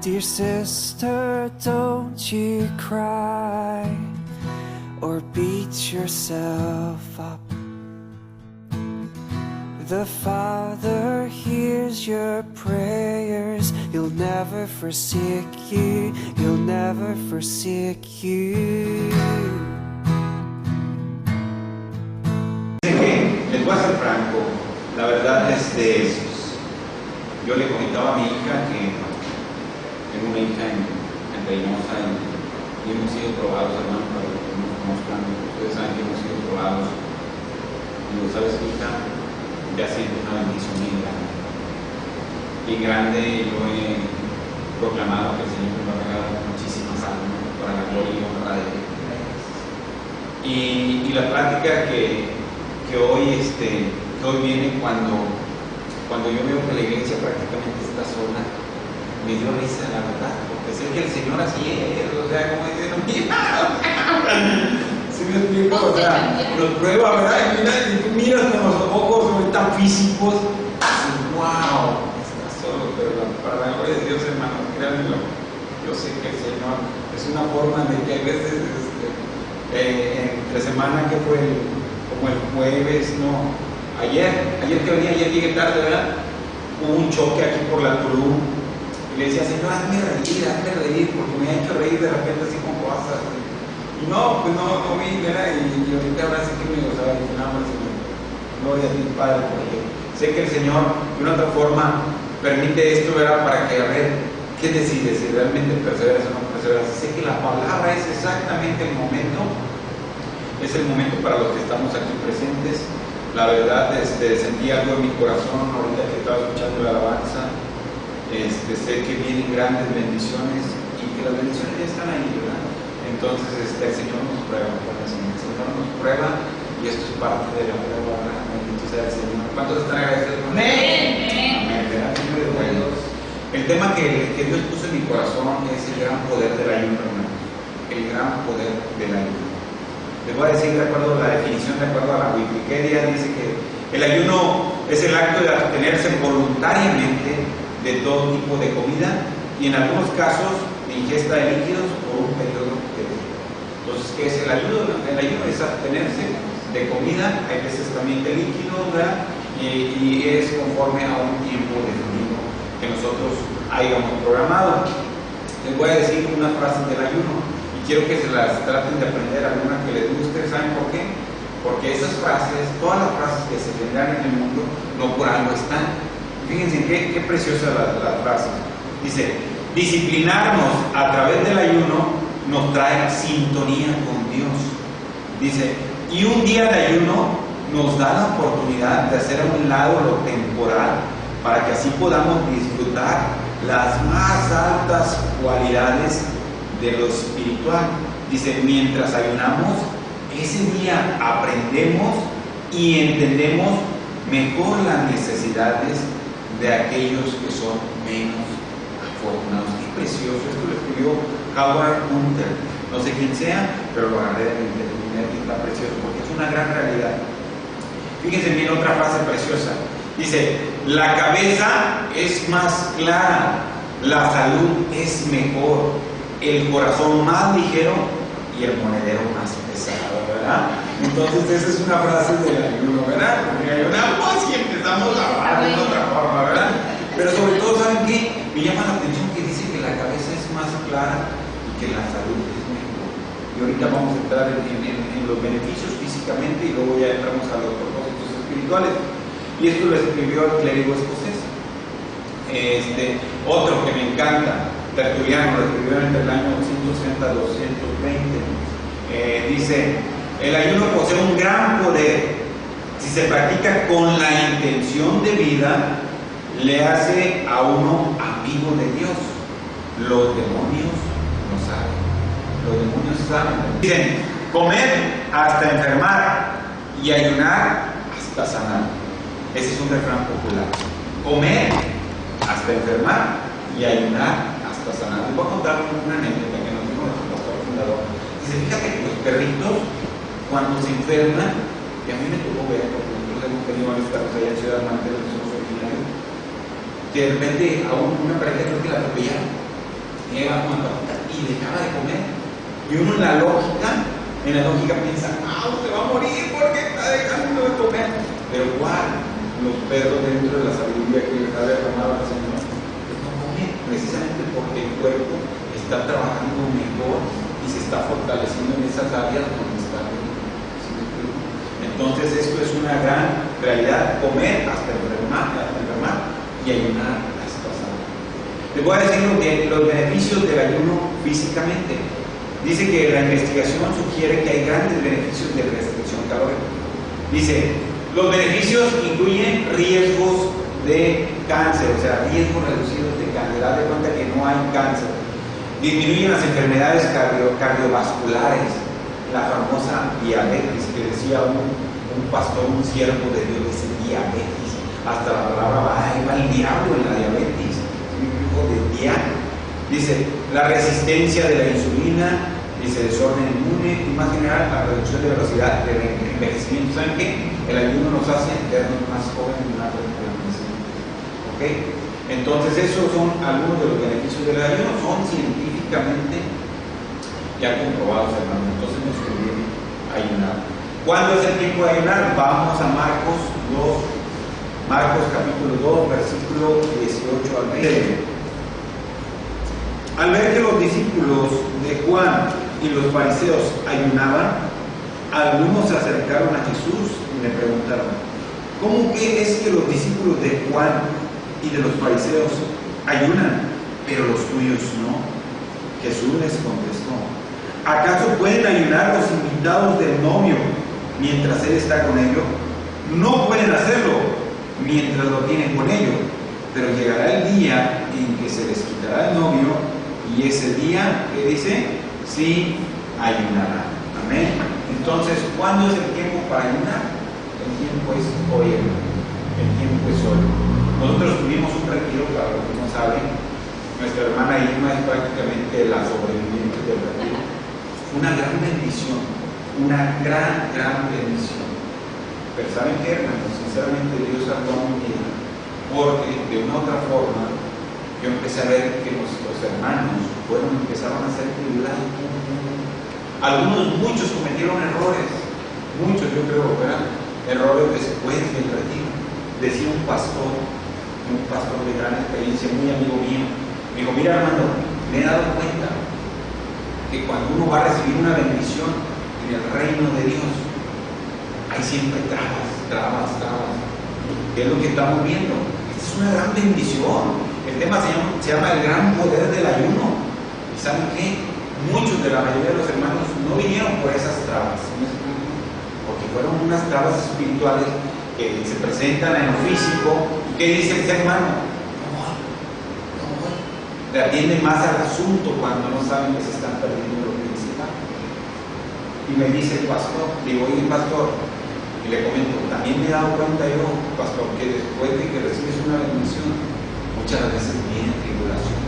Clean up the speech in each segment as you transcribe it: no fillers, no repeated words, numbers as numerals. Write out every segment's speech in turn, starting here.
Dear sister, don't you cry or beat yourself up. The Father hears your prayers. He'll never forsake you. He'll never forsake you. Les voy a ser franco. La verdad, yo le comentaba a mi hija que tengo una hija en Reynosa y hemos sido probados, hermano, para los que nos conozcan. Ustedes saben que hemos sido probados. Digo, ¿sabes, hija? Ya siento una bendición bien grande. Bien grande, yo he proclamado que el Señor me va a regalar muchísimas almas para la gloria y honra de Él. Y la plática que hoy viene cuando yo veo que la iglesia prácticamente está sola, me dio risa, la verdad, porque sé que el Señor así es, o sea, como dice, no mira, ¿sí me explico? O sea, nos prueba, ¿verdad? Y tú miras con los ojos tan físicos, y wow, estás solo, pero para la gloria de Dios, hermanos, créanmelo, yo sé que el Señor es una forma de que a veces, entre semana que fue como el jueves, no, ayer que venía, ayer llegué tarde, ¿verdad? Hubo un choque aquí por la Cruz. Y le decía, Señor, hazme reír, porque me ha hecho reír de repente así con cosas. Y no, pues no vi, ¿verdad? Y ahorita ahora sí que me gozaba, y nada más, gloria a ti, Padre, porque sé que el Señor, de una otra forma, permite esto, ¿verdad? Para que, a ver, ¿qué decides? Si realmente perseveras o no perseveras. Sé que la palabra es exactamente el momento para los que estamos aquí presentes. La verdad, sentí algo en mi corazón ahorita que estaba escuchando la alabanza. Sé que vienen grandes bendiciones y que las bendiciones ya están ahí, ¿verdad? Entonces el Señor nos prueba, el Señor nos prueba y esto es parte de la prueba, ¿verdad? Bendito sea el Señor. ¿Cuántos están agradecidos? Amén. Amén. El tema que Dios puso en mi corazón es el gran poder del ayuno, hermano. El gran poder del ayuno. Les voy a decir, de acuerdo a la definición, de acuerdo a la Wikipedia, dice que el ayuno es el acto de abstenerse voluntariamente de todo tipo de comida y en algunos casos de ingesta de líquidos por un periodo de tiempo. Entonces, ¿qué es el ayuno? El ayuno es abstenerse de comida, hay veces también de líquidos, ¿verdad? Y es conforme a un tiempo definido que nosotros hayamos programado. Les voy a decir unas frases del ayuno y quiero que se las traten de aprender, alguna que les guste. ¿Saben por qué? Porque esas frases, todas las frases que se tendrán en el mundo, no por algo están. Fíjense qué preciosa la frase. Dice, disciplinarnos a través del ayuno nos trae sintonía con Dios. Dice, y un día de ayuno nos da la oportunidad de hacer a un lado lo temporal para que así podamos disfrutar las más altas cualidades de lo espiritual. Dice, mientras ayunamos, ese día aprendemos y entendemos mejor las necesidades de aquellos que son menos afortunados. Qué precioso, esto lo escribió Howard Hunter, no sé quién sea, pero lo agarré en internet y está precioso porque es una gran realidad. Fíjense bien otra frase preciosa, dice, la cabeza es más clara, la salud es mejor, el corazón más ligero y el monedero más pesado, ¿verdad? Entonces esa es una frase del ayuno, ¿verdad? Porque ayunamos y empezamos a hablar de otra forma, ¿verdad? Pero sobre todo, ¿saben qué? Me llama la atención que dice que la cabeza es más clara y que la salud es mejor. Y ahorita vamos a entrar en los beneficios físicamente y luego ya entramos a los propósitos espirituales. Y esto lo escribió el clérigo escocés. Otro que me encanta, Tertuliano, lo escribió entre el año 160 a 220. Dice, el ayuno posee un gran poder. Si se practica con la intención de vida, le hace a uno amigo de Dios. Los demonios no saben. Los demonios saben. Dicen, comer hasta enfermar y ayunar hasta sanar. Ese es un refrán popular. Comer hasta enfermar y ayunar hasta sanar. Les voy a contar una anécdota que nos dijo nuestro pastor fundador. Dice, fíjate que los perritos, cuando se enferman, que a mí me tocó ver, porque nosotros hemos tenido varios casos allá en Ciudad Mante, donde somos originarios, que de repente a una pareja creo que la atropellaron. y dejaba de comer. Y uno en la lógica piensa, se va a morir porque está dejando de comer. Pero igual, los perros dentro de la sabiduría que les ha derramado el Señor, pues no comen precisamente porque el cuerpo está trabajando mejor y se está fortaleciendo en esas áreas donde está bien. ¿Sí me explico? Entonces esto es una gran realidad, comer hasta enfermar y ayunar hasta sanar. Les voy a decir los beneficios del ayuno físicamente. Dice que la investigación sugiere que hay grandes beneficios de restricción calórica. Dice, los beneficios incluyen riesgos de cáncer, o sea, riesgos reducidos de cáncer. Haz de cuenta que no hay cáncer. Disminuyen las enfermedades cardiovasculares, la famosa diabetes, que decía un pastor, un siervo de Dios, dice diabetes. Hasta la palabra va, ahí va el diablo en la diabetes. Hijo de diablo. Dice, la resistencia de la insulina, dice, desorden inmune y más general, la reducción de velocidad del envejecimiento. ¿Saben qué? El ayuno nos hace vernos más jóvenes y más rejuvenecidos. ¿Ok? Entonces, esos son algunos de los beneficios del ayuno, son científicamente ya comprobados, hermanos. Entonces, nos conviene ayunar. ¿Cuándo es el tiempo de ayunar? Vamos a Marcos 2, Marcos capítulo 2, versículo 18 al 20. Al ver que los discípulos de Juan y los fariseos ayunaban, algunos se acercaron a Jesús y le preguntaron, ¿cómo que es que los discípulos de Juan y de los fariseos ayunan, pero los tuyos no? Jesús les contestó, ¿acaso pueden ayunar los invitados del novio mientras él está con ellos? No pueden hacerlo mientras lo tienen con ellos, pero llegará el día en que se les quitará el novio. Y ese día, ¿qué dice? Sí, ayunará. Amén. Entonces, ¿cuándo es el tiempo para ayunar? El tiempo es hoy, hermano. El tiempo es hoy. Nosotros tuvimos un retiro, para los que no saben. Nuestra hermana Irma es prácticamente la sobreviviente del retiro. Una gran bendición. Una gran bendición. Pero ¿saben qué, hermanos? Sinceramente, Dios salvó mi vida. Porque de una u otra forma, yo empecé a ver que nuestros hermanos empezaron a ser tribulados. Muchos cometieron errores, muchos yo creo, ¿verdad? Errores después del retiro. Decía un pastor de gran experiencia, muy amigo mío, me dijo, mira hermano, me he dado cuenta que cuando uno va a recibir una bendición en el reino de Dios, hay siempre trabas. ¿Qué es lo que estamos viendo? Esta es una gran bendición. El tema se llama el gran poder del ayuno. ¿Y saben qué? Muchos de la mayoría de los hermanos no vinieron por esas trabas, porque fueron unas trabas espirituales que se presentan en lo físico. ¿Y qué dice ese hermano? No voy. Le atienden más al asunto cuando no saben que se están perdiendo lo principal. Y me dice el pastor, digo, oye pastor, y le comento, también me he dado cuenta yo, pastor, que después de que recibes una bendición, muchas veces viene tribulación.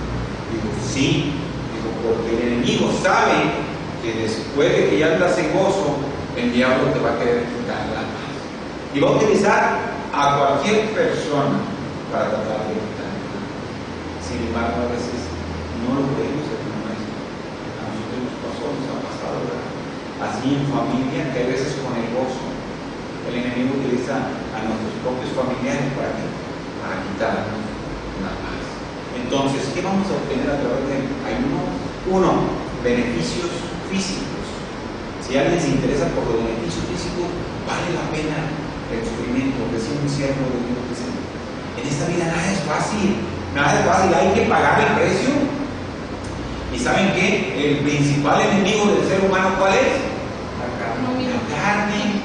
Digo, sí, porque el enemigo sabe que después de que ya andas en gozo, el diablo te va a querer quitar la paz. Y va a utilizar a cualquier persona para tratar de quitar la paz. Sin embargo, a veces no lo podemos hacer. A nosotros nos ha pasado, ¿verdad? Así en familia, que a veces con el gozo, el enemigo utiliza a nuestros propios familiares para quitarnos la paz. Entonces, ¿qué vamos a obtener a través del ayuno? Uno, beneficios físicos. Si alguien se interesa por los beneficios físicos, vale la pena el sufrimiento. Decía un siervo de Dios, dice, en esta vida nada es fácil, hay que pagar el precio. ¿Y saben qué? El principal enemigo del ser humano, ¿cuál es? La carne.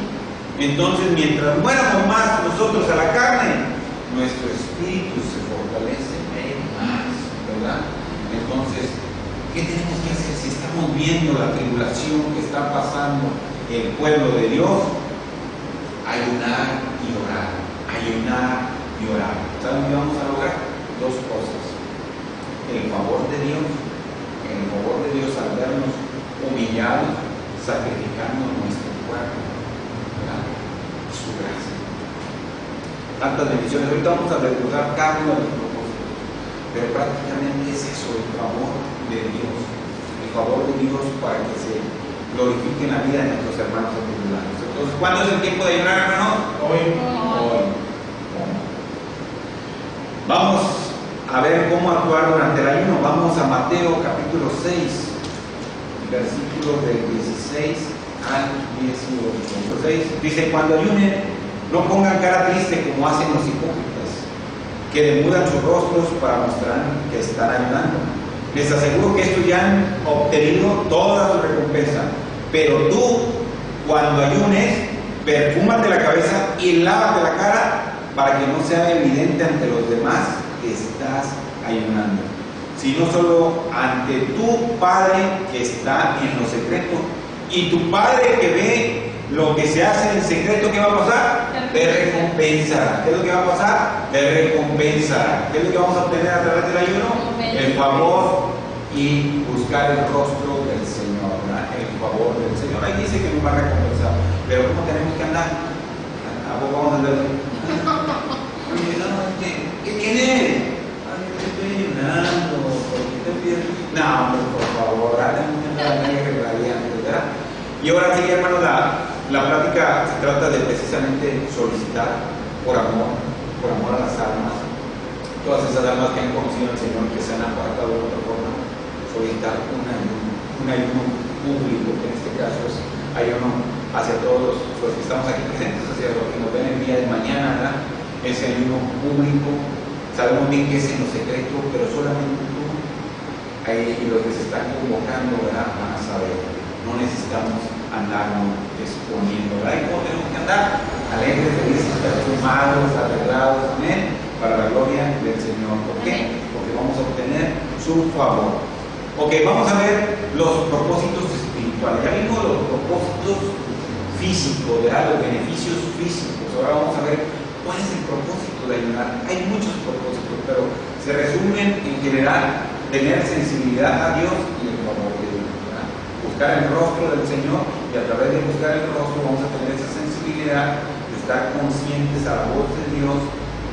Entonces, mientras muéramos más nosotros a la carne, nuestro espíritu se fortalece más, ¿verdad? Entonces, ¿qué tenemos que hacer si estamos viendo la tribulación que está pasando el pueblo de Dios? Ayunar y orar. ¿Saben qué vamos a lograr? Dos cosas. El favor de Dios al vernos humillados, sacrificando nuestro cuerpo, ¿verdad? Su gracia. Tantas bendiciones. Ahorita vamos a recordar cada uno de los propósitos, pero prácticamente es eso, el favor de Dios el favor de Dios para que se glorifique en la vida de nuestros hermanos atribulados. Entonces, ¿cuándo es el tiempo de ayunar, hermanos? Hoy. Vamos a ver cómo actuar durante el ayuno. Vamos a Mateo capítulo 6, versículos del 16 al 18. 6 dice: cuando ayunen, no pongan cara triste como hacen los hipócritas, que demudan sus rostros para mostrar que están ayunando. Les aseguro que estos ya han obtenido toda su recompensa. Pero tú, cuando ayunes, perfúmate la cabeza y lávate la cara, para que no sea evidente ante los demás que estás ayunando, sino solo ante tu Padre que está en lo secreto. Y tu Padre que ve lo que se hace en secreto, ¿qué va a pasar? Te recompensa. ¿Qué es lo que va a pasar? Te recompensa. ¿Qué es lo que vamos a obtener a través del ayuno? El favor y buscar el rostro del Señor, ¿verdad? El favor del Señor. Ahí dice que nos va a recompensar. Pero ¿cómo tenemos que andar? ¿A poco vamos a andar? ¿Qué tiene? Estoy ayunando. ¿Por qué te pides? No, por favor, dale una radiante, ¿verdad? Y ahora sí, hermanos, la plática se trata de precisamente solicitar por amor a las almas, todas esas almas que han conocido al Señor, que se han apartado de otra forma, solicitar un ayuno público, que en este caso es ayuno hacia todos los que estamos aquí presentes, hacia los que nos ven el día de mañana, ¿verdad? Ese ayuno público, sabemos bien que es en lo secreto, pero solamente tú y los que se están convocando, ¿verdad?, van a saber. No necesitamos andarnos exponiendo, ¿verdad? ¿Y cómo tenemos que andar? Alegres, felices, perfumados, arreglados, amén, para la gloria del Señor. ¿Por qué? Porque vamos a obtener su favor. Ok, vamos a ver los propósitos espirituales. Ya vimos los propósitos físicos, ¿verdad?, los beneficios físicos. Ahora vamos a ver cuál es el propósito de ayunar. Hay muchos propósitos, pero se resumen en general: tener sensibilidad a Dios y el favor de Dios, ¿verdad? Buscar el rostro del Señor, y a través de buscar el rostro vamos a tener esa sensibilidad de estar conscientes a la voz de Dios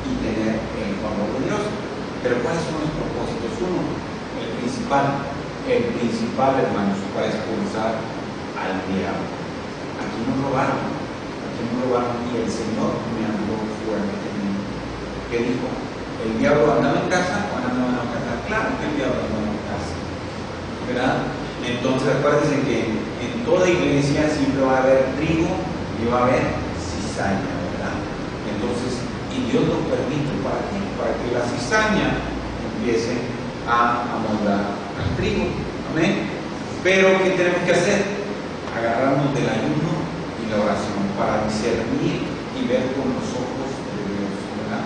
y tener el favor de Dios. Pero ¿cuáles son los propósitos? Uno, el principal, hermanos, para expulsar al diablo. Aquí nos robaron, y el Señor me habló fuertemente. ¿Qué dijo? ¿El diablo andaba en casa o andaba en la casa? Claro que el diablo andaba en casa, ¿verdad? Entonces acuérdense que en toda iglesia siempre va a haber trigo y va a haber cizaña, ¿verdad? Entonces, y Dios lo permite, ¿para qué? Para que la cizaña empiece a amoldar al trigo, ¿amén? Pero ¿qué tenemos que hacer? Agarrarnos del ayuno y la oración para discernir y ver con los ojos de Dios, ¿verdad?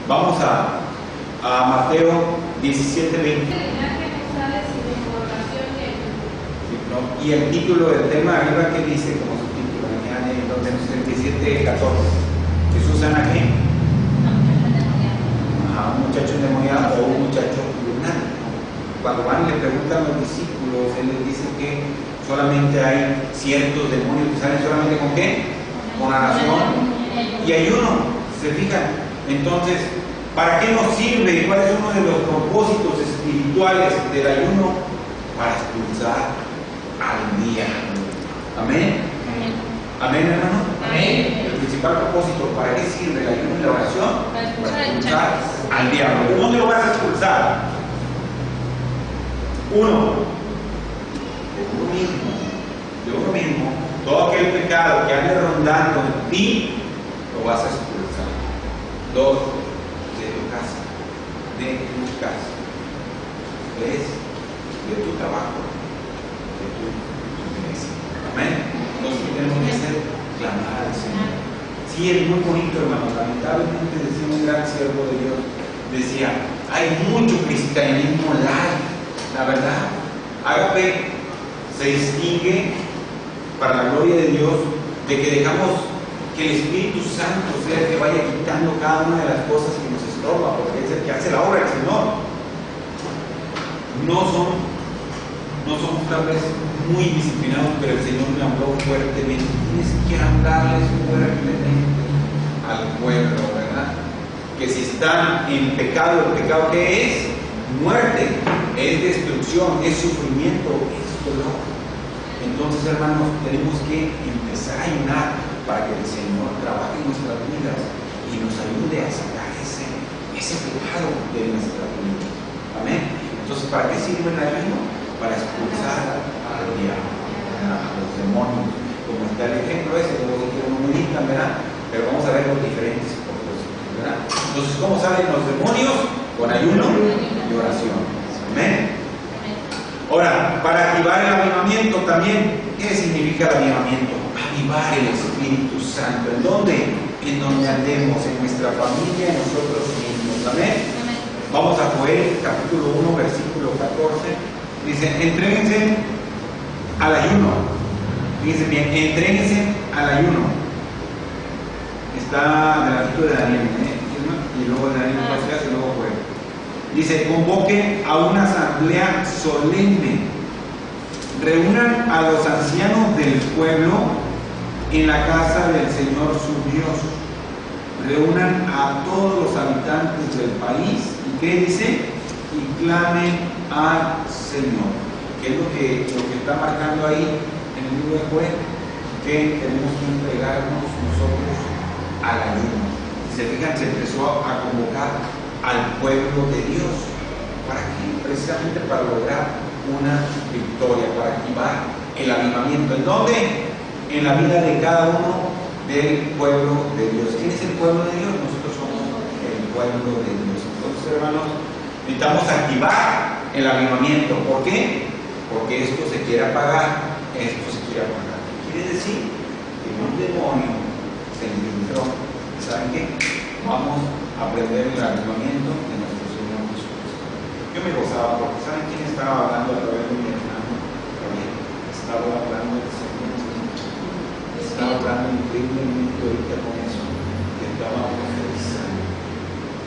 Vamos a Mateo 17:20. Y el título del tema arriba, ¿qué dice como su título? Donde nos 37:14. Jesús sana a quién? A un muchacho endemoniado o un muchacho lunático. Cuando van y le preguntan a los discípulos, él les dice que solamente hay ciertos demonios que salen solamente con qué? Con oración y ayuno. ¿Se fijan? Entonces, ¿para qué nos sirve? ¿Cuál es uno de los propósitos espirituales del ayuno? Para expulsar al diablo. ¿Amén? ¿Amén, hermano? Amén. El principal propósito, ¿para qué sirve el ayuno y la oración? Para expulsar al diablo. ¿De dónde lo vas a expulsar? Uno, de uno mismo. Todo aquel pecado que ande rondando en ti, lo vas a expulsar. Dos, de tu casa. Tres, de tu trabajo, de tu iglesia. Amén. Entonces, ¿qué tenemos que hacer? Clamar al Señor. Sí, es muy bonito, hermano. Lamentablemente, decía un gran siervo de Dios, decía: hay mucho cristianismo light. La verdad, Ágape se distingue, para la gloria de Dios, de que dejamos que el Espíritu Santo sea el que vaya quitando cada una de las cosas que nos estorba, porque es el que hace la obra del Señor. No somos tal vez muy disciplinados, pero el Señor me habló fuertemente. Tienes que hablarles fuertemente al pueblo, ¿verdad? Que si están en pecado, ¿el pecado qué es? Muerte. es destrucción, es sufrimiento, es dolor. Entonces, hermanos, tenemos que empezar a ayunar para que el Señor trabaje en nuestras vidas y nos ayude a sacar ese pecado de nuestras vidas. Amén. Entonces, ¿para qué sirve el ayuno? Para expulsar al diablo, a los demonios. Como está el ejemplo ese, luego que no meditan, ¿verdad? Pero vamos a ver los diferentes propósitos, ¿verdad? Entonces, ¿cómo salen los demonios? Con ayuno y oración. Amén. Ahora, para activar el avivamiento también, ¿qué significa el avivamiento? Avivar el Espíritu Santo. ¿En dónde? En donde andemos, en nuestra familia, en nosotros mismos. Amén. Vamos a Joel, capítulo 1, versículo 14. Dice, entréguense al ayuno. Fíjense bien, entréguense al ayuno. Está delantito de Daniel, y luego de Daniel y luego Joel. Dice, convoquen a una asamblea solemne, reúnan a los ancianos del pueblo en la casa del Señor su Dios, reúnan a todos los habitantes del país, ¿y qué dice? Y clamen al Señor. ¿Qué es lo que está marcando ahí en el libro de Joel? Que tenemos que entregarnos nosotros al ayuno. Si se fijan, se empezó a convocar al pueblo de Dios. ¿Para qué? Precisamente para lograr una victoria, para activar el avivamiento. ¿En dónde? En la vida de cada uno del pueblo de Dios. ¿Quién es el pueblo de Dios? Nosotros somos el pueblo de Dios. Entonces, hermanos, necesitamos activar el avivamiento. ¿Por qué? Porque esto se quiere apagar. Esto se quiere apagar. Quiere decir que un demonio se infiltró. ¿Saben qué? Vamos a aprender el avivamiento de nuestro Señor Jesucristo. Yo me gozaba porque ¿saben quién estaba hablando a través de mi hermano? Estaba hablando del Señor. Estaba hablando increíblemente ahorita con eso. Que estaba profetizando.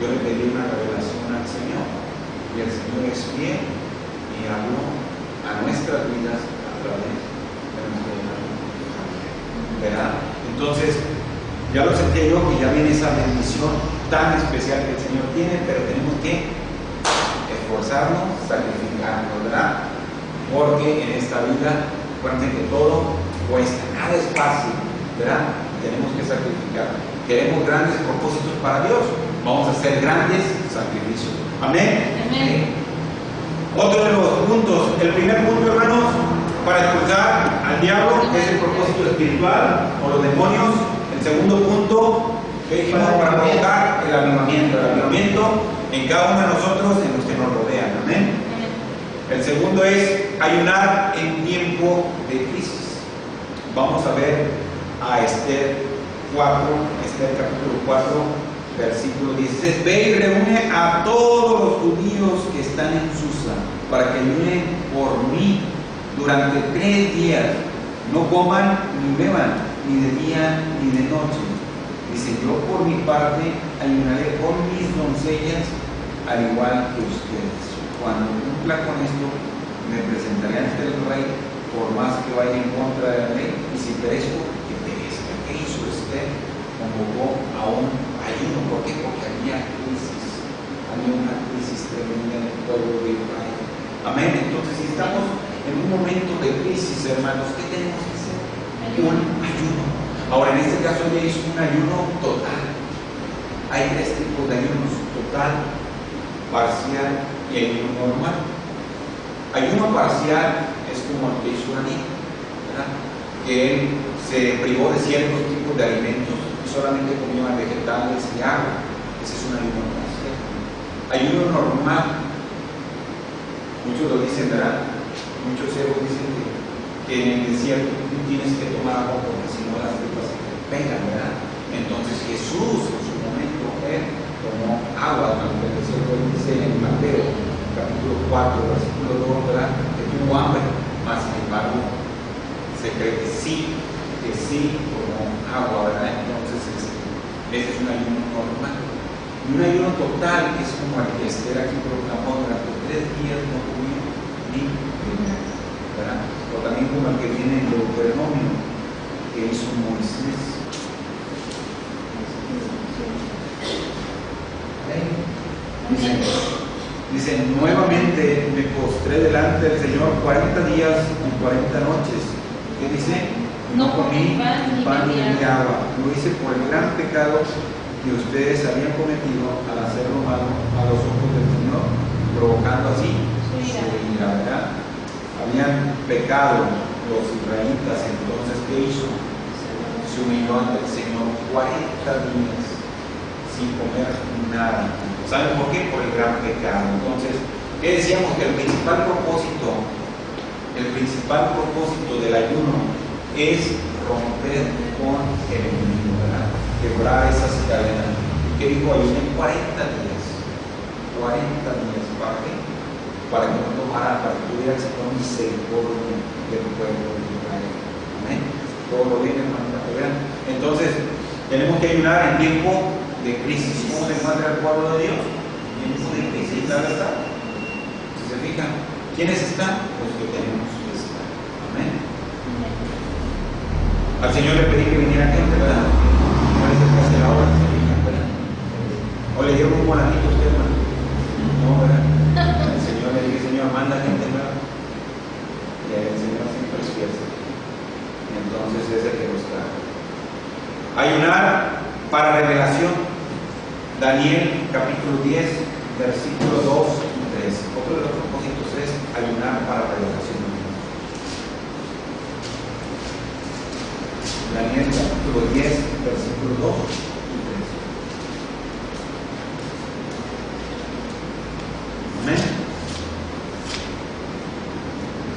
Yo le pedí una revelación al Señor. Y el Señor es fiel y habló a nuestras vidas a través de nuestro hermano Javier. ¿Verdad? Entonces, ya lo sentí yo que ya viene esa bendición tan especial que el Señor tiene, pero tenemos que esforzarnos, sacrificarnos, ¿verdad? Porque en esta vida, recuerden que todo cuesta, nada es fácil, ¿verdad? Tenemos que sacrificar. Queremos grandes propósitos para Dios, vamos a hacer grandes sacrificios. Amén. Amén. Otro de los puntos, el primer punto, hermanos, para expulsar al diablo es el propósito espiritual o los demonios. El segundo punto, para provocar el avivamiento en cada uno de nosotros, en los que nos rodean. Amén. El segundo es ayunar en tiempo de crisis. Vamos a ver a Esther 4, Esther capítulo 4, versículo 16. Ve y reúne a todos los judíos que están en Susa para que ayunen por mí durante 3 días. No coman ni beban, ni de día ni de noche. Dice, yo por mi parte ayunaré por mis doncellas al igual que ustedes. Cuando cumpla con esto, me presentaré ante el rey, por más que vaya en contra de la ley, y si perezco, que perezca. ¿Qué hizo Esther? Convocó a un ayuno. ¿Por qué? Porque había crisis. Había una crisis tremenda en el pueblo de Israel. Amén. Entonces, si estamos en un momento de crisis, hermanos, ¿qué tenemos que hacer? Un ayuno. Ahora, en este caso ya hizo un ayuno total. Hay 3 tipos de ayunos: total, parcial y ayuno normal. Ayuno parcial es como el que hizo Daniel, ¿verdad? Que él se privó de ciertos tipos de alimentos y solamente comía vegetales y agua. Ese es un ayuno parcial. Ayuno normal, muchos lo dicen, ¿verdad? Muchos ciegos dicen que en el desierto tú tienes que tomar agua porque si no las tripas se te pegan, ¿verdad? Entonces Jesús en su momento tomó agua durante el desierto. Dice en Mateo capítulo 4 versículo 2, ¿verdad? Que tuvo hambre, mas sin embargo se cree que sí tomó agua, ¿verdad? Entonces ese es un ayuno normal. Y un ayuno total es como el que Esther aquí proclamó: durante 3 días no comió ni bebió, ¿verdad? O también como el que viene en Deuteronomio, que hizo Moisés. Dice, Dice, nuevamente me postré delante del Señor 40 días y 40 noches. ¿Qué dice? No comí pan ni bebí agua. Lo hice por el gran pecado que ustedes habían cometido al hacer lo malo a los ojos del Señor, provocando así su ira, ¿verdad? Habían pecado los israelitas, entonces ¿qué hizo? Se humilló ante el Señor 40 días sin comer nada. ¿Saben por qué? Por el gran pecado. Entonces, ¿qué decíamos? Que el principal propósito del ayuno es romper con el enemigo, ¿verdad? Quebrar esas cadenas. ¿Qué dijo? Ayuné 40 días. 40 días. ¿Para qué? Para que no tomara, para que tuviera el Señor misericordia del pueblo de Israel. Amén. Todo lo bien, hermano, para que vean. Entonces, tenemos que ayunar en tiempo de crisis. ¿Cómo se encuentra el pueblo de Dios? En tiempo de crisis, la verdad. Si se fijan, ¿quiénes están? Los que tenemos que estar. Amén. Al Señor le pedí que viniera gente, ¿verdad? No es el que hace la obra, se fijan, ¿verdad? O le dieron un molanito a usted, hermano. No, ¿verdad? El Señor le dije, Señor, manda gente, ¿verdad? Y el Señor siempre es fiel. Entonces es el que nos trae. Ayunar para revelación. Daniel capítulo 10, versículos 2 y 3. Otro de los propósitos es ayunar para revelación. Daniel capítulo 10, versículos 2 y 3. Amén.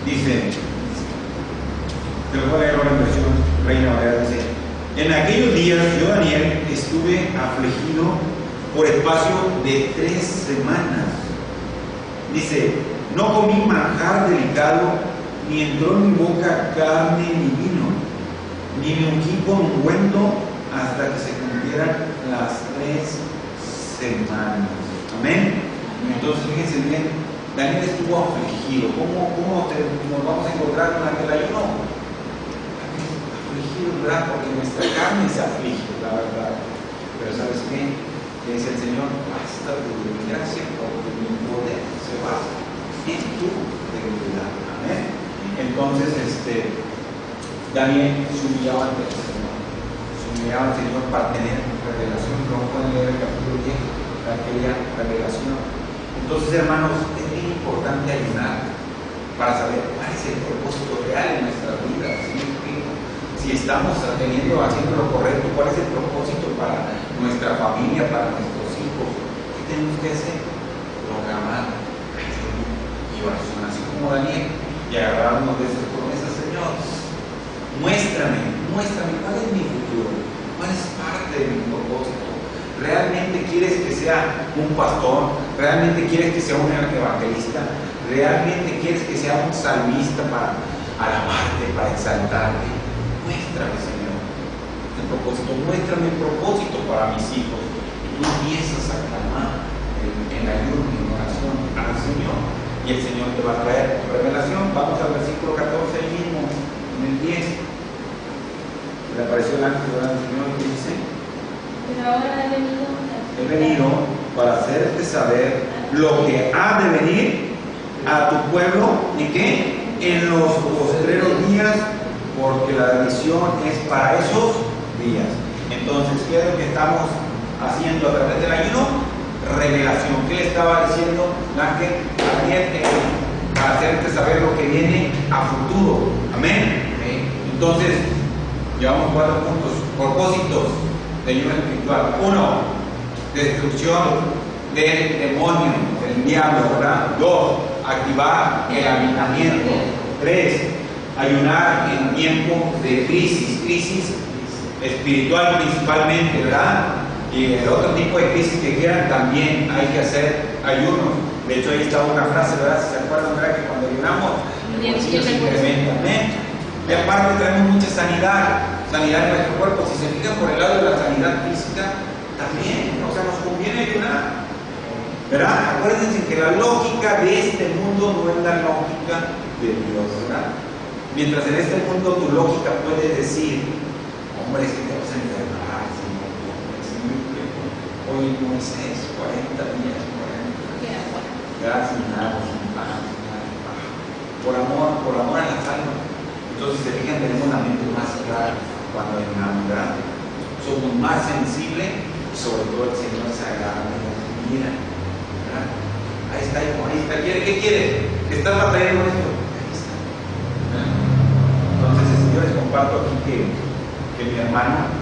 Dice, te lo voy a leer ahora en versión Reina Valera, dice: en aquellos días yo, Daniel, estuve afligido por espacio de 3 semanas. Dice, no comí manjar delicado, ni entró en mi boca carne ni vino, ni me ungí con ungüento hasta que se cumplieran las 3 semanas. Amén. Entonces fíjense bien, Daniel estuvo afligido. ¿Cómo nos vamos a encontrar con aquel ayuno? Afligido, ¿verdad? Porque nuestra carne se aflige, la verdad. Pero ¿sabes qué? Que dice el Señor, basta de mi gracia, porque mi poder se basa en tu debilidad. Amén. Entonces, Daniel se humillaba ante el Señor. Se humillaba ante el Señor para tener revelación. No pueden leer el capítulo 10, aquella revelación. Entonces, hermanos, es bien importante ayunar para saber cuál es el propósito real en nuestra vida. Si estamos haciendo lo correcto, cuál es el propósito para nuestra familia, para nuestros hijos. ¿Qué tenemos que hacer? Programar ayuno y oración, así como Daniel, y agarrarnos de esas promesas. Señor, muéstrame cuál es mi futuro, cuál es parte de mi propósito. ¿Realmente quieres que sea un pastor? ¿Realmente quieres que sea un evangelista? ¿Realmente quieres que sea un salmista para alabarte, para exaltarte? Muéstrame, Señor, el propósito. Muéstrame el propósito para mis hijos. Y tú empiezas a clamar en ayuno y en oración al Señor. Y el Señor te va a traer revelación. Vamos al versículo 14 ahí mismo, en el 10. Le apareció el ángel del Señor y dice: pero ahora he venido para hacerte saber lo que ha de venir a tu pueblo. ¿Y qué? En los postreros días, porque la bendición es para esos días. Entonces, ¿qué es lo que estamos haciendo a través del ayuno? Revelación. ¿Qué le estaba diciendo Ángel a Daniel? Para hacerte saber lo que viene a futuro. Amén. Entonces, llevamos 4 puntos. Propósitos de ayuno espiritual. 1, destrucción del demonio, del diablo, ¿verdad? 2, activar el avivamiento. 3, ayunar en tiempo de crisis espiritual principalmente, ¿verdad? Y el otro tipo de crisis que quieran también hay que hacer ayuno. De hecho, ahí está una frase, ¿verdad? Si se acuerdan, ¿verdad? Que cuando ayunamos, el bolsillo se incrementa. Amén. Y aparte traemos mucha sanidad en nuestro cuerpo. Si se fijan por el lado de la sanidad física, también, o sea, nos conviene ayunar, ¿verdad? Acuérdense que la lógica de este mundo no es la lógica de Dios, ¿verdad? Mientras en este mundo tu lógica puede decir, hombre, es que te vas a enfermar, Señor, hoy Moisés, 40 días, 40. ¿verdad? Sin nada, sin pan, sin nada. Por amor a las almas. Entonces, se fijan, tenemos la mente más clara cuando ayunamos, ¿verdad? Somos más sensibles y sobre todo el Señor se agrada de la mira, ¿verdad? Ahí está, hijo, ahí está. ¿Qué quieres? ¿Estás batallando con esto? Ahí está. ¿Verdad? Entonces, yo les comparto aquí que mi hermano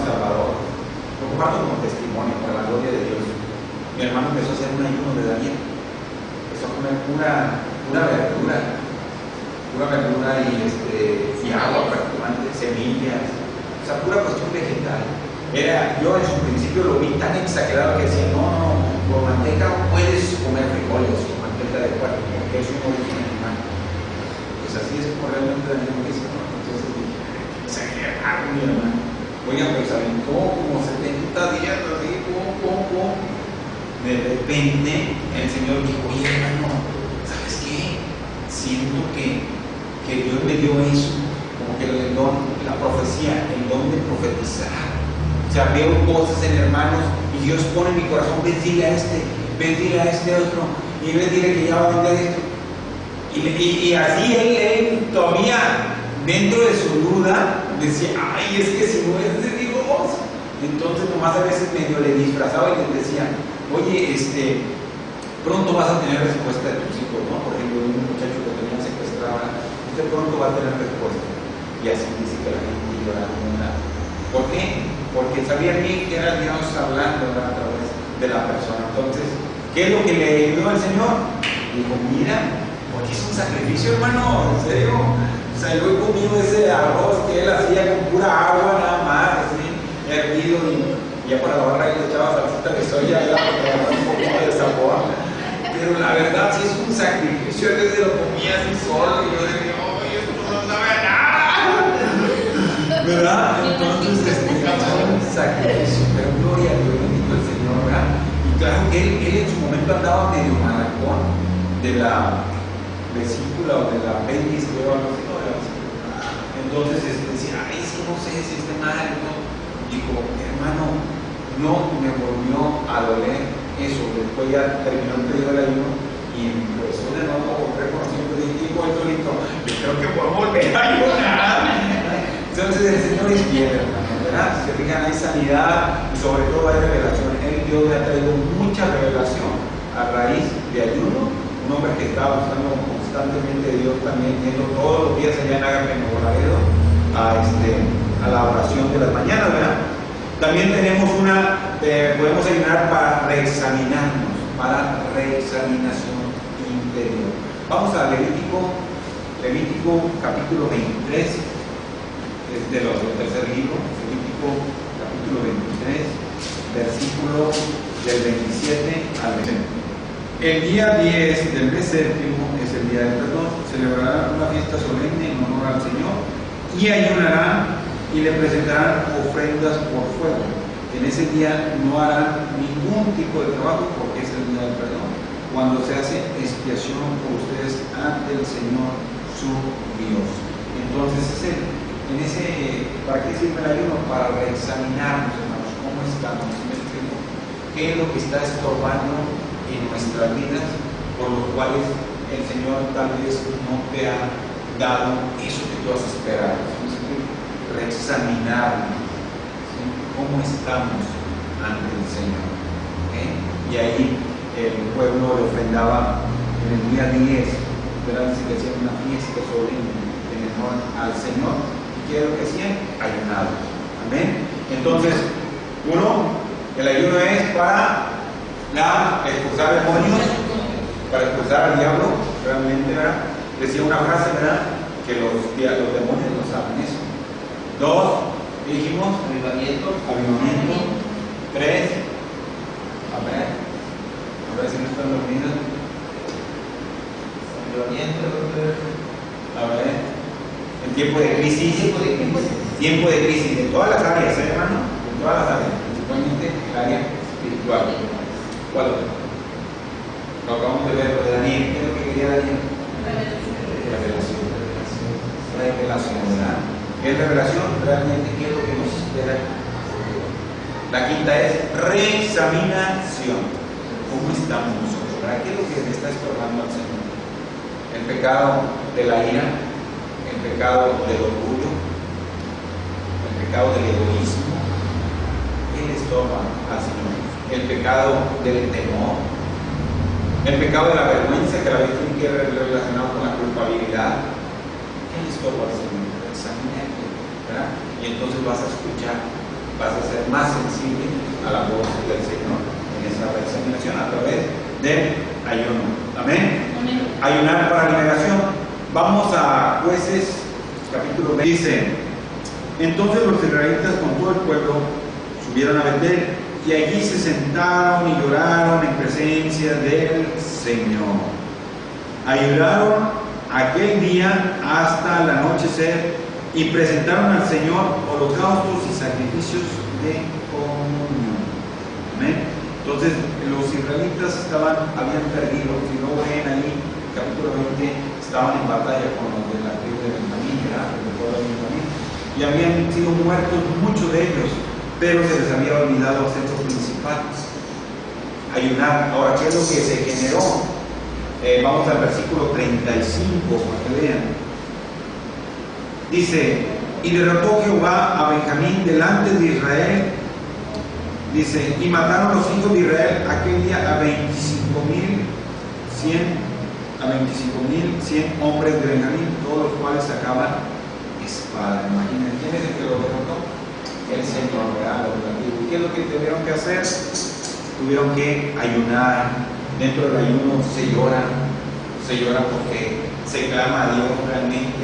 Salvador, lo comparto como testimonio para la gloria de Dios. Mi hermano empezó a hacer un ayuno de Daniel. Empezó a comer pura verdura y agua prácticamente, semillas, o sea, pura cuestión vegetal. Yo en su principio lo vi tan exagerado que decía, no, con manteca no puedes comer frijoles, con manteca de puerco, porque es un origen animal. Pues así es como realmente Daniel lo hizo, ¿no? Entonces dije, exagerado, mi hermano. Oigan, pues aventó como 70 días, así, pum. De repente el Señor dijo, oye hermano, ¿sabes qué? Siento que Dios me dio eso, como que el don, la profecía, el don de profetizar. O sea, veo cosas en hermanos y Dios pone en mi corazón, ves dile a este otro, y ves dile que ya va a vender esto. Y así él todavía dentro de su duda decía, ay, es que si no es de Dios. Entonces nomás a veces medio le disfrazaba y le decía, oye, pronto vas a tener respuesta de tus hijos, ¿no? Por ejemplo, un muchacho que tenía secuestrado, usted pronto va a tener respuesta. Y así dice que la gente lloraba. ¿Por qué? Porque sabía bien que era Dios hablando a través de la persona. Entonces, ¿qué es lo que le ayudó al Señor? Dijo, mira, porque es un sacrificio, hermano, en serio. O sea, yo he comido ese arroz que él hacía con pura agua nada más, así, hervido, y ya para la barra le echaba salsita de soya, ya para dar un poco de sabor. Pero la verdad sí es un sacrificio, él desde lo comía así solo, y yo decía, oye, esto no sabe a nada, ¿verdad? Entonces, es un sacrificio, pero gloria a Dios, bendito el Señor, ¿verdad? Y claro que él en su momento andaba medio maracón de la vesícula o de la apéndice, creo, algo así, ¿no? Entonces decía, ay, es que no sé si esté mal, ¿no? Dijo, hermano, no me volvió a doler eso. Después ya terminó el periodo del ayuno y empezó de nuevo reconociendo, dijo el solito, yo creo que puedo volver a ayunar. Entonces el Señor es fiel, hermano, ¿verdad? Si se fijan, hay sanidad y sobre todo hay revelación. Dios le ha traído mucha revelación a raíz de ayuno. Un hombre que estaba buscando constantemente a Dios también, yendo todos los días allá en Agape, en Nuevo Laredo, a la oración de las mañanas, ¿verdad? También tenemos podemos ayunar para reexaminarnos, para reexaminación interior. Vamos a Levítico capítulo 23, del tercer libro, Levítico capítulo 23, versículo del 27 al 20. El día 10 del mes séptimo es el día del perdón. Celebrará una fiesta solemne en honor al Señor y ayunarán y le presentarán ofrendas por fuego. En ese día no harán ningún tipo de trabajo porque es el día del perdón, cuando se hace expiación por ustedes ante el Señor su Dios. Entonces, ¿para qué sirve el ayuno? Para reexaminarnos, hermanos, cómo estamos, qué es lo que está estorbando en nuestras vidas, por los cuales el Señor tal vez no te ha dado eso que tú has esperado. Reexaminarnos, ¿sí? Cómo estamos ante el Señor. Y ahí el pueblo le ofrendaba en el día 10, ¿verdad? Se hacía una fiesta solemne en honor al Señor. ¿Y qué es lo que hacían? Ayunar. Amén. Entonces, el ayuno es para expulsar demonios, para expulsar al diablo, realmente, ¿verdad? Decía una frase, ¿verdad? Que los demonios no saben eso. 2, dijimos, avivamiento. 3, a ver si no están dormidos. Avivamiento, a ver, en tiempo de crisis, de todas las áreas, hermano, de todas las áreas, principalmente el área espiritual. ¿Cuál? Lo acabamos de ver, lo de Daniel. ¿Qué es lo que quería Daniel? Revelación. Revelación, ¿verdad? ¿Qué es revelación? Realmente, ¿qué es lo que nos espera? La quinta es reexaminación. ¿Cómo estamos nosotros? ¿verdad? ¿Qué es lo que le está estorbando al Señor? El pecado de la ira, el pecado del orgullo, el pecado del egoísmo. ¿Qué le estorba al Señor? El pecado del temor, el pecado de la vergüenza, que la Biblia tiene que ver relacionado con la culpabilidad. ¿Qué le estorba al Señor? Examínate, ¿verdad? Y entonces vas a escuchar, vas a ser más sensible a la voz del Señor en esa examinación a través del ayuno. Amén. Amén. Ayunar para liberación. Vamos a Jueces capítulo 20. Dice: entonces los israelitas con todo el pueblo subieron a Betel, y allí se sentaron y lloraron en presencia del Señor. Ayunaron aquel día hasta el anochecer y presentaron al Señor holocaustos y sacrificios de comunión. Amén. Entonces los israelitas habían perdido. Si no ven ahí, capítulo 20, estaban en batalla con los de la tribu de Benjamín, ¿verdad? El pueblo de Benjamín, y habían sido muertos muchos de ellos, pero se les había olvidado hacer los principales. Ayunar. Ahora, ¿qué es lo que se generó? Vamos al versículo 35 para que vean. Dice: y derrotó Jehová a Benjamín delante de Israel. Dice: y mataron los hijos de Israel aquel día a 25.100 hombres de Benjamín, todos los cuales sacaban espada. Imaginen, ¿quién es el que lo derrotó? El Señor, ¿verdad? ¿Qué es lo que tuvieron que hacer? Tuvieron que ayunar. Dentro del ayuno se llora porque se clama a Dios realmente,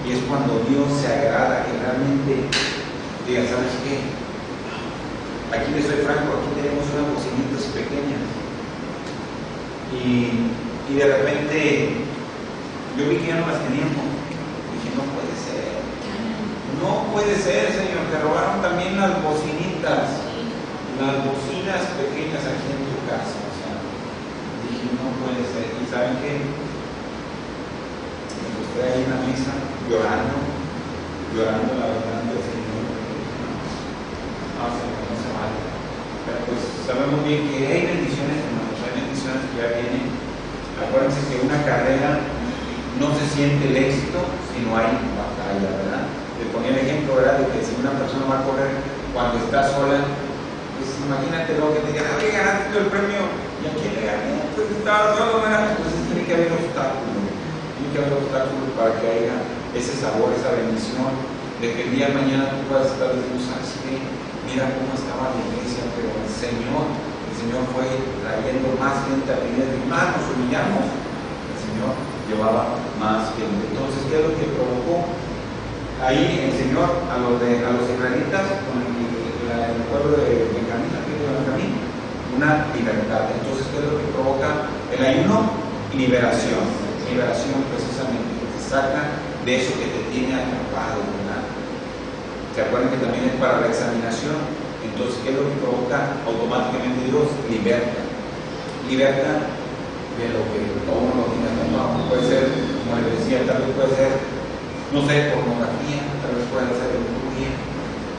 y es cuando Dios se agrada que realmente diga: ¿sabes qué? Aquí les soy franco, aquí tenemos unas bocinitas pequeñas, y de repente yo vi que ya no las teníamos. Dije: no puede ser. No puede ser, Señor, te robaron también las bocinitas, las bocinas pequeñas aquí en tu casa. O sea, dije: no puede ser. ¿Y saben qué? Me mostré ahí en la mesa, llorando la verdad del Señor. No, Señor, no se vale. Pero pues sabemos bien que hay bendiciones, hermanos, hay bendiciones que ya vienen. Acuérdense que una carrera no se siente el éxito si no hay batalla, ¿verdad? Le ponía el ejemplo, ¿verdad?, de que si una persona va a correr cuando está sola, pues imagínate lo que te digan: oye, ganaste el premio, ¿y a quién le gané? Pues estaba solo, ¿verdad? Entonces tiene que haber obstáculos para que haya ese sabor, esa bendición, de que el día de mañana tú puedas estar diciendo: ¿sabes qué? Mira cómo estaba la iglesia, pero el Señor fue trayendo más gente a pedir, y más nos humillamos, el Señor llevaba más gente. Entonces, ¿qué es lo que provocó? Ahí el Señor a los israelitas, con el pueblo de Benjamín, la tribu de Benjamín, una libertad. Entonces, ¿qué es lo que provoca el ayuno? Liberación precisamente, que te saca de eso que te tiene atrapado, ¿verdad? ¿Se acuerdan que también es para la examinación? Entonces, ¿qué es lo que provoca? Automáticamente Dios liberta de lo que todos los días tomamos. Puede ser, como les decía, tal vez puede ser, no sé, pornografía, tal vez pueda ser lujuria,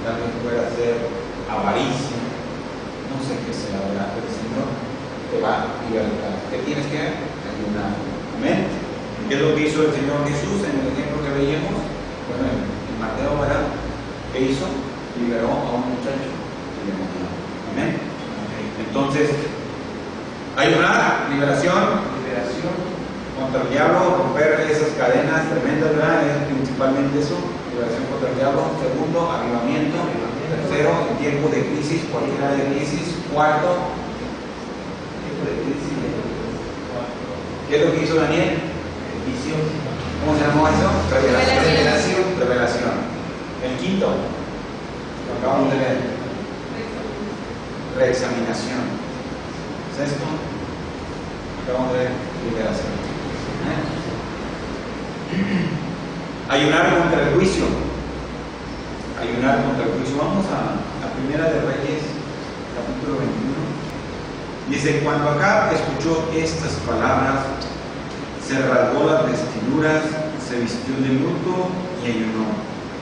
tal vez pueda ser avaricia, no sé qué sea, ¿verdad? Pero el Señor te va a libertar. ¿Qué tienes que ayunar? Amén. ¿Qué es lo que hizo el Señor Jesús en el ejemplo que veíamos? Bueno, en Mateo, ¿verdad? ¿Qué hizo? Liberó a un muchacho endemoniado. Amén. Entonces, ayunar, liberación contra el diablo, romper esas cadenas tremendas, ¿verdad? Es principalmente eso, liberación contra el diablo. Segundo, avivamiento. Tercero, en tiempo de crisis, cualquiera de crisis. Cuarto, tiempo de crisis. ¿Qué es lo que hizo Daniel? Visión. ¿Cómo se llamó eso? Revelación. El quinto, lo acabamos de leer. Reexaminación. Sexto, acabamos de leer. Liberación. Ayunar contra el juicio. Vamos a Primera de Reyes, capítulo 21. Dice: cuando Acab escuchó estas palabras, se rasgó las vestiduras, se vistió de luto y ayunó.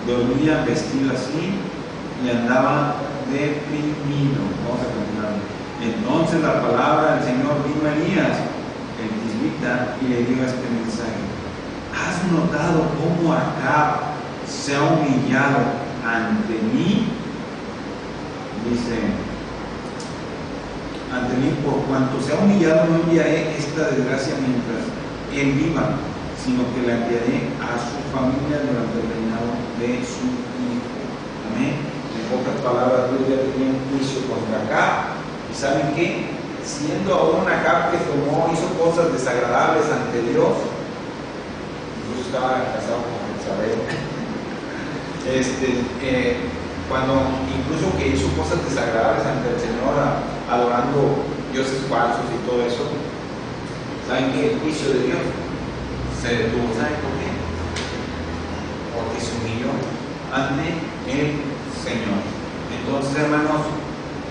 Dormía vestido así y andaba deprimido. Vamos a continuar. Entonces la palabra del Señor vino a Elías invita y le diga este mensaje. ¿Has notado cómo Acab se ha humillado ante mí? Dice, ante mí, por cuanto se ha humillado, no enviaré esta desgracia mientras él viva, sino que la enviaré a su familia durante el reinado de su hijo. Amén. En pocas palabras, Dios ya tenía un juicio contra Acab. ¿Y saben qué? Siendo aún Acab que tomó, hizo cosas desagradables ante Dios, incluso estaba casado con Isabel, cuando incluso que hizo cosas desagradables ante el Señor, adorando dioses falsos y todo eso, ¿saben qué? El juicio de Dios se detuvo. ¿Saben por qué? Porque se humilló ante el Señor. Entonces, hermanos,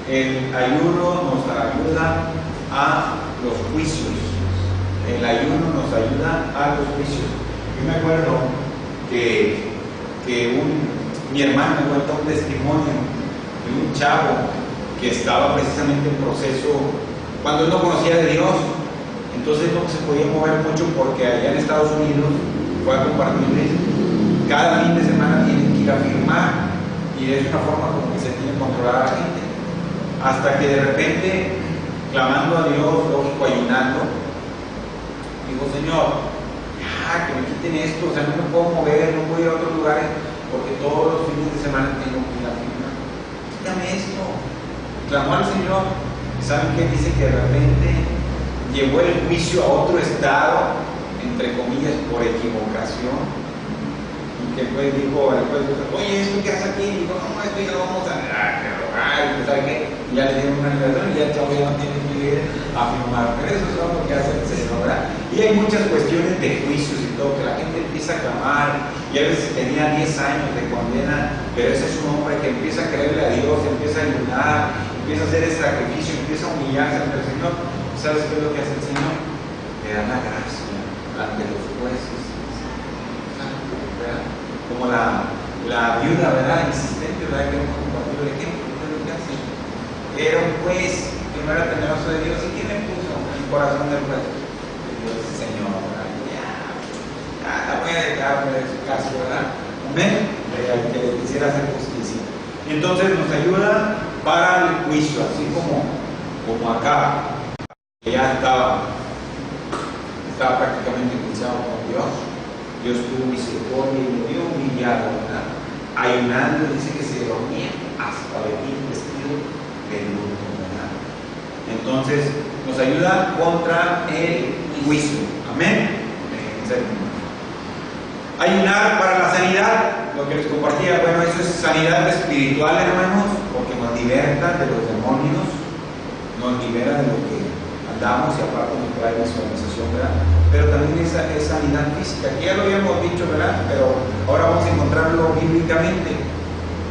el ayuno nos ayuda a los juicios. El ayuno nos ayuda a los juicios. Yo me acuerdo que mi hermano me cuenta un testimonio de un chavo que estaba precisamente en proceso, cuando él no conocía de Dios, entonces no se podía mover mucho porque allá en Estados Unidos fue a compartirles, cada fin de semana tienen que ir a firmar y es una forma como que se tiene que controlar a la gente, hasta que de repente, clamando a Dios, lógico, ayunando, digo, Señor, ya, que me quiten esto, o sea, no me puedo mover, no puedo ir a otros lugares, porque todos los fines de semana tengo que ir a firmar. Quítame esto. Clamó al Señor. ¿Saben qué dice? Que de repente llevó el juicio a otro estado, entre comillas, por equivocación. Y que después dijo, oye, ¿esto qué haces aquí? Y dijo, no, esto ya lo vamos a derogar. ¿Saben qué? Y ya le dieron una liberación y ya el chavo ya no tiene que ir a firmar. Pero eso es lo que hace el Señor, ¿verdad? Y hay muchas cuestiones de juicios y todo, que la gente empieza a clamar, y a veces tenía 10 años de condena, pero ese es un hombre que empieza a creerle a Dios, empieza a ayunar, empieza a hacer el sacrificio, empieza a humillarse ante el Señor. ¿Sabes qué es lo que hace el Señor? Le da la gracia ante los jueces, ¿verdad? Como la viuda, ¿verdad? Insistente, ¿verdad? Que hemos compartido el ejemplo, ¿qué es lo que hace? Era un juez que no era temeroso de Dios, ¿y quién le puso en el corazón del juez? Dios, Señor, ¿verdad? Ya, la voy a dejar de su caso, ¿verdad? Amén. Que le quisiera hacer justicia. Entonces nos ayuda para el juicio, así como acá, que ya estaba prácticamente juiciado con Dios. Dios tuvo misericordia y lo dio humillado, ¿verdad? Ayunando, dice que se dormía hasta venir vestido de luto, ¿verdad? Entonces nos ayuda contra el juicio. Amén. Ayunar para la sanidad, lo que les compartía, bueno, eso es sanidad espiritual, hermanos, porque nos liberta de los demonios, nos libera de lo que andamos y aparte nos trae visualización, ¿verdad? Pero también es sanidad física, que ya lo habíamos dicho, ¿verdad? Pero ahora vamos a encontrarlo bíblicamente,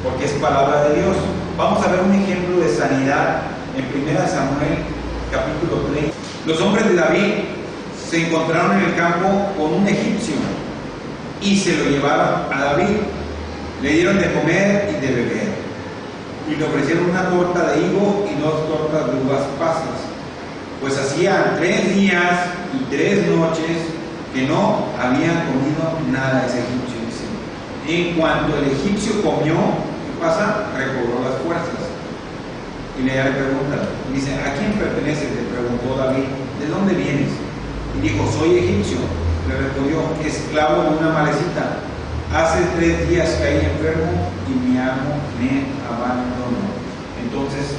porque es palabra de Dios. Vamos a ver un ejemplo de sanidad en 1 Samuel, capítulo 3. Los hombres de David se encontraron en el campo con un egipcio y se lo llevaron a David. Le dieron de comer y de beber y le ofrecieron una torta de higo y 2 tortas de uvas pasas, pues hacía 3 días y 3 noches que no habían comido nada ese egipcio. Dice. En cuanto el egipcio comió, ¿qué pasa? Recobró las fuerzas. Y le pregunta, dice, ¿a quién perteneces? Le preguntó David, ¿de dónde vienes? Y dijo, soy egipcio. Le respondió, esclavo de una malecita. Hace 3 días caí enfermo y mi amo me abandonó. Entonces,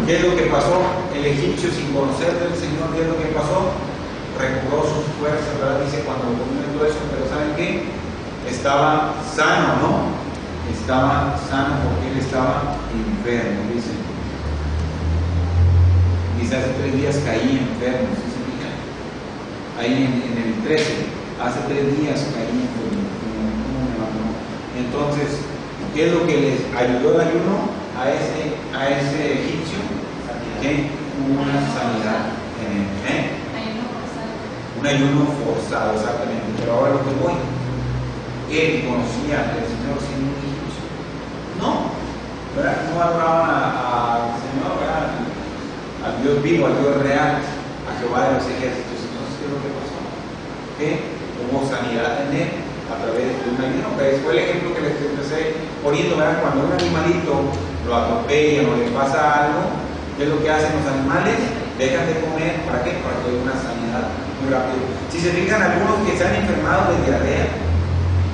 ¿qué es lo que pasó? El egipcio, sin conocer del Señor, ¿qué es lo que pasó? Recobró sus fuerzas, ¿verdad? Dice cuando comió todo eso, pero ¿saben qué? Estaba sano, ¿no? Estaba sano porque él estaba enfermo, dice. Dice, hace 3 días caí enfermo, ¿sí se fijan? Ahí en el 13, hace 3 días caí enfermo. Entonces, ¿qué es lo que les ayudó el ayuno a ese egipcio? Que una sanidad en él. Un ayuno forzado, exactamente. Pero ahora lo que voy, él conocía al Señor siendo un egipcio. No, ¿verdad? No adoraban al Señor, ¿verdad? Al Dios vivo, al Dios real, a Jehová de los ejércitos. Entonces, ¿qué es lo lo que pasó? Que hubo sanidad en él a través de un ayuno. Que fue el ejemplo que les empecé poniendo, ¿verdad? Cuando un animalito lo atropellan o le pasa algo, ¿qué es lo que hacen los animales? Dejan de comer. ¿Para qué? Para que haya una sanidad muy rápido. Si se fijan, algunos que se han enfermado de diarrea,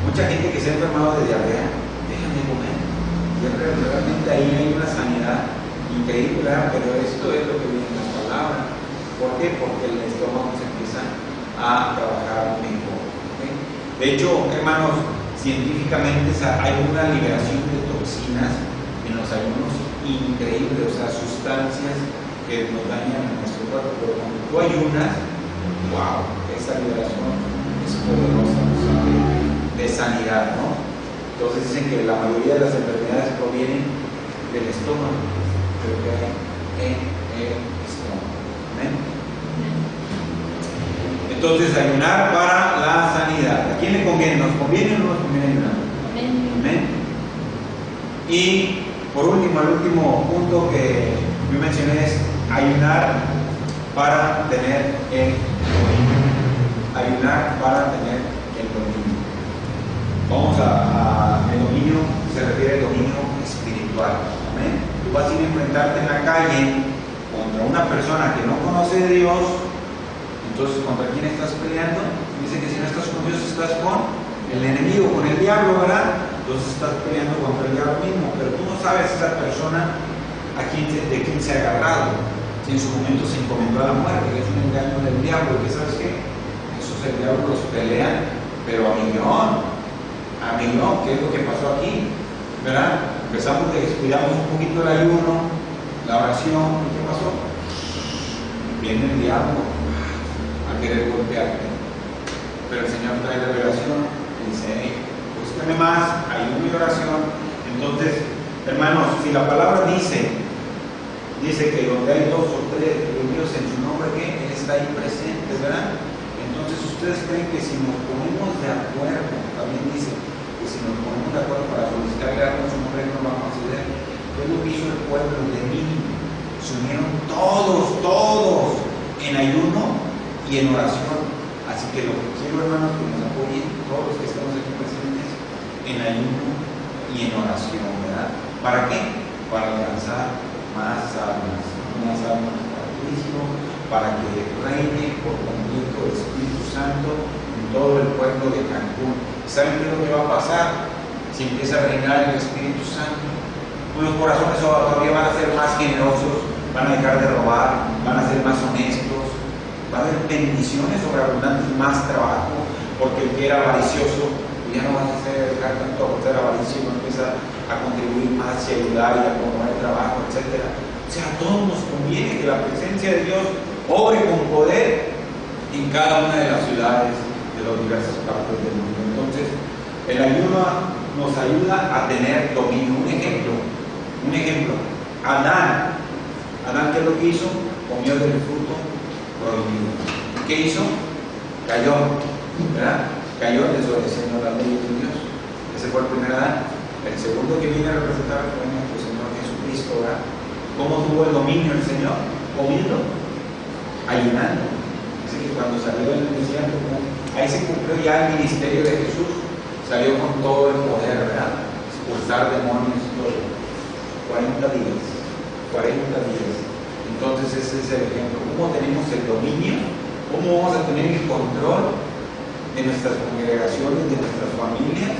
mucha gente que se ha enfermado de diarrea, dejan de comer. Y realmente ahí hay una sanidad increíble, ¿verdad? Pero esto es lo que viene en las palabras. ¿Por qué? Porque el estómago se empieza a trabajar mejor. ¿Okay? De hecho, hermanos, científicamente hay una liberación de toxinas en los ayunos increíble, o sea, sustancias que nos dañan a nuestro cuerpo. Pero cuando tú ayunas, wow, esa liberación es poderosa, o sea, de sanidad, ¿no? Entonces dicen que la mayoría de las enfermedades provienen del estómago, pero que hay en el estómago. ¿Amén? Entonces, ayunar para la sanidad. ¿A quién le conviene? ¿Nos conviene o no nos conviene ayunar? Amén. Y por último, el último punto que yo mencioné es ayunar para tener el dominio. Ayunar para tener el dominio. Vamos el dominio se refiere al dominio espiritual. Amén. Tú vas a ir a enfrentarte en la calle contra una persona que no conoce de Dios. Entonces, ¿contra quién estás peleando? Dice que si no estás con Dios, estás con el enemigo, con el diablo, ¿verdad? Entonces estás peleando contra el diablo mismo, pero tú no sabes esa persona de quién se ha agarrado. Si en su momento se encomendó a la muerte, que es un engaño del diablo, que sabes qué, esos el diablo los pelean, pero a millón, ¿qué es lo que pasó aquí? ¿Verdad? Empezamos, descuidamos un poquito el ayuno, la oración, ¿y qué pasó? Viene el diablo a querer golpearte, pero el Señor trae la revelación y dice, hey, búscame más, ayuno y oración. Entonces, hermanos, si la palabra dice que donde hay dos o tres reunidos en su nombre, que Él está ahí presente, ¿verdad? Entonces, ¿ustedes creen que si nos ponemos de acuerdo, también dice que si nos ponemos de acuerdo para solicitarle algo en su nombre, no lo vamos a conceder? Es lo que hizo el pueblo de mí. Se unieron todos en ayuno y en oración. Así que lo que quiero, hermanos, que nos apoyen todos los que estamos aquí presentes en ayuno y en oración, ¿verdad? ¿Para qué? Para alcanzar más almas para Cristo, para que reine por completo el Espíritu Santo en todo el pueblo de Cancún. ¿Saben qué es lo que va a pasar si empieza a reinar el Espíritu Santo? Los corazones todavía van a ser más generosos, van a dejar de robar, van a ser más honestos, va a haber bendiciones sobreabundantes y más trabajo, porque el que era avaricioso ya no vas a dejar tanto a ser avaricioso, empieza a contribuir más y ayudar y a promover trabajo, etc. O sea, a todos nos conviene que la presencia de Dios obre con poder en cada una de las ciudades de las diversas partes del mundo. Entonces, el ayuno nos ayuda a tener dominio. Un ejemplo, Adán, ¿qué es lo que hizo? Comió del fruto prohibido. ¿Qué hizo? Cayó, ¿verdad? Cayó desobedeciendo las leyes de Dios. Ese fue el primer Adán. El segundo que viene a representar fue nuestro Señor Jesucristo, ¿verdad? ¿Cómo tuvo el dominio el Señor? Comiendo, ayunando. Así que cuando salió del desierto, ahí se cumplió ya el ministerio de Jesús. Salió con todo el poder, ¿verdad? Expulsar demonios y todo. 40 días. Entonces ese es el ejemplo. ¿Cómo tenemos el dominio? ¿Cómo vamos a tener el control de nuestras congregaciones, de nuestras familias?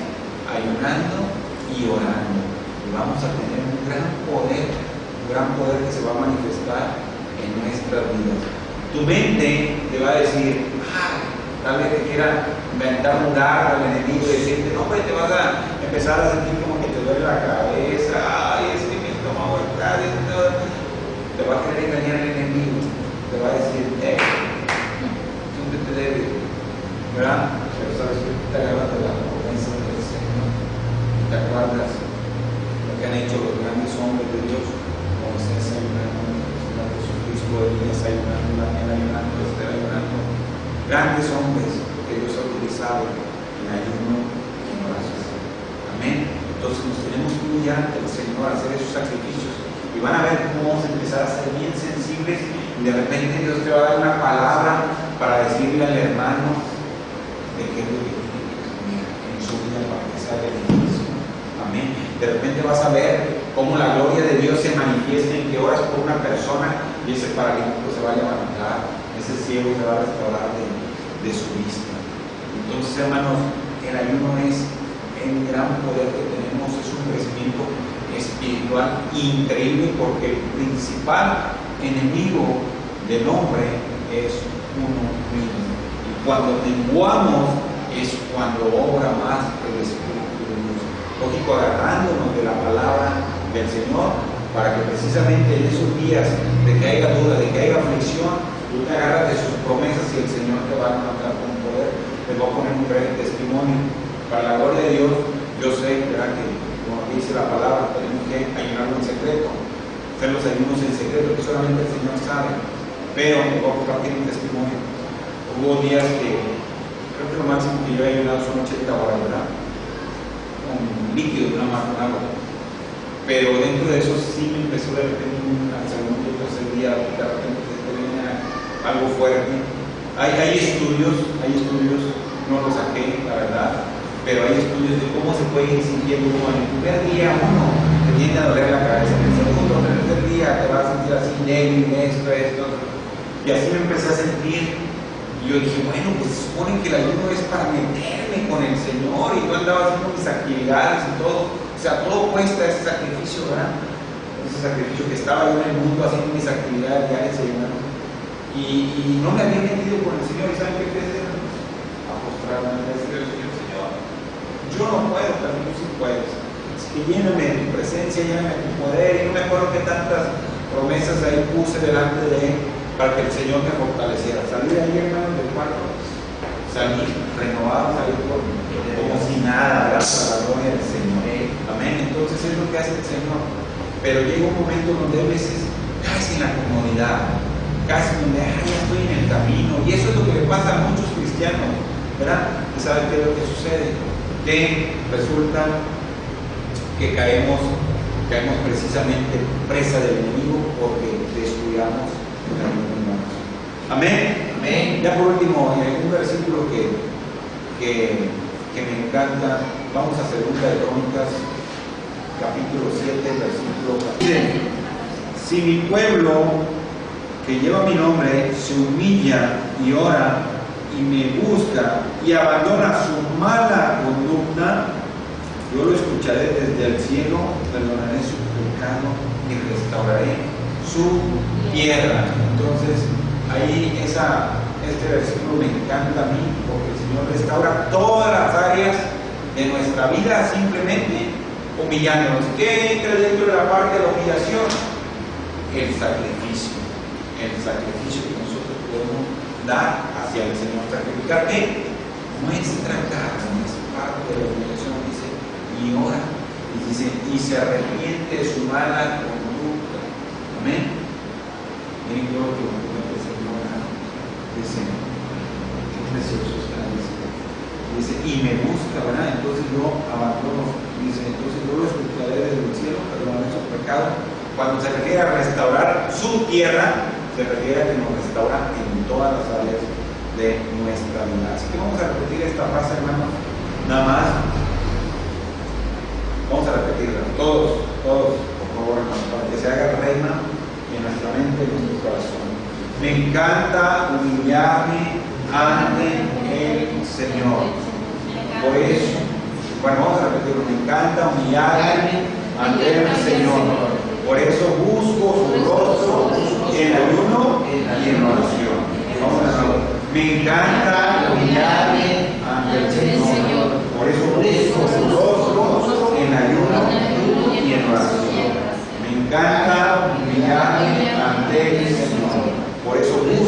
Ayunando y orando. Y vamos a tener un gran poder que se va a manifestar en nuestras vidas. Tu mente te va a decir, tal vez te quiera inventar un dardo al enemigo y decirte, no, pues te vas a empezar a sentir como que te duele la cabeza, ay, es que mi estómago está, te va a querer engañar el enemigo, te va a decir, siempre te debe, ¿verdad? Pero sabes que te agarras de la promesa del Señor y te acuerdas lo que han hecho los grandes hombres de Dios, como Moisés ayunando, Jesucristo, Elías ayunando, Esther ayunando, grandes hombres que Dios ha utilizado en ayuno y en oración. Amén. Entonces nos tenemos que unir ante el Señor a hacer esos sacrificios y van a ver cómo vamos a empezar a ser bien sensibles y de repente Dios te va a dar una palabra para decirle al hermano de qué es lo que tiene que cambiar en su vida para que sea beneficio. Amén. De repente vas a ver cómo la gloria de Dios se manifiesta en que oras por una persona y ese paralítico se va a levantar, ese ciego se va a restaurar de su vista. Entonces, hermanos, el ayuno es el gran poder que tenemos, es un crecimiento espiritual increíble, porque el principal enemigo del hombre es uno mismo. Y cuando menguamos es cuando obra más el Espíritu de Dios. Lógico, agarrándonos de la palabra del Señor, para que precisamente en esos días de que haya duda, de que haya aflicción, tú te agarras de sus promesas y el Señor te va a levantar con poder. Les voy a poner un breve testimonio. Para la gloria de Dios, yo sé, ¿verdad?, que como dice la palabra, tenemos que ayunarlo en secreto, hacer los ayunos en secreto, que solamente el Señor sabe. Pero me voy a compartir un testimonio. Hubo días que, creo que lo máximo que yo he ayunado son 80 horas, ¿verdad?, con líquido, nada más con agua. Pero dentro de eso sí me empezó de repente al segundo y tercer día, de repente venía algo fuerte. Hay estudios, no los saqué, la verdad, pero hay estudios de cómo se puede ir sintiendo uno. En el primer día uno te tiende a doler la cabeza, en el segundo o tercer día te vas a sentir así débil, esto. Y así me empecé a sentir. Y yo dije, bueno, pues se supone que el ayuno es para meterme con el Señor, y yo andaba haciendo mis actividades y todo. O sea, todo cuesta ese sacrificio, ¿verdad? Ese sacrificio que estaba yo en el mundo haciendo mis actividades diarias, ¿verdad? Y no me había metido con el Señor. ¿Y saben qué crees? A postrarme, a decirle al Señor, yo no puedo, pero tú sí puedes. Así que lléname de tu presencia, lléname de tu poder. Y no me acuerdo qué tantas promesas ahí puse delante de Él para que el Señor me fortaleciera. Salí de ahí, hermano, del cuarto, salí renovado, salí como si nada, ¿verdad?, para la gloria del Señor. Amén. Entonces es lo que hace el Señor. Pero llega un momento donde a veces caes en la comodidad, caes donde ya estoy en el camino. Y eso es lo que le pasa a muchos cristianos, ¿verdad? ¿Y sabe qué es lo que sucede? Que resulta que caemos precisamente presa del enemigo porque descuidamos la ayuno. Amén. Amén. Ya por último, un versículo que me encanta. Vamos a 2 de Crónicas, capítulo 7, versículo 4. Dice: si mi pueblo, que lleva mi nombre, se humilla y ora y me busca y abandona su mala conducta, yo lo escucharé desde el cielo, perdonaré su pecado y restauraré su tierra. Entonces, ahí este versículo me encanta a mí, porque el Señor restaura todas las áreas de nuestra vida simplemente humillándonos. ¿Qué entra dentro de la parte de la humillación? El sacrificio que nosotros podemos dar hacia el Señor. Sacrificar ¿qué? Nuestra carne, es parte de la humillación. Dice, y ora, y dice, y se arrepiente de su mala conducta. Amén. Miren qué otro que el Señor dice, qué precioso está, dice, y me busca, ¿verdad? Entonces yo abandono, dice, entonces yo lo escucharé desde el cielo, perdonaré su pecado. Cuando se refiere a restaurar su tierra, se refiere a que nos restaura en todas las áreas de nuestra vida. Así que vamos a repetir esta frase, hermanos, nada más. Vamos a repetirla, todos, por favor, hermanos, para que se haga reina en nuestra mente y en nuestro corazón. Me encanta humillarme ante el Señor. Por eso, bueno, vamos a repetirlo. Me encanta humillarme ante el Señor. Por eso busco su rostro en ayuno y en oración. Vamos a decirlo. Me encanta humillarme ante el Señor. Por eso busco su rostro en ayuno y en oración. Me encanta humillarme ante el Señor. Por eso busco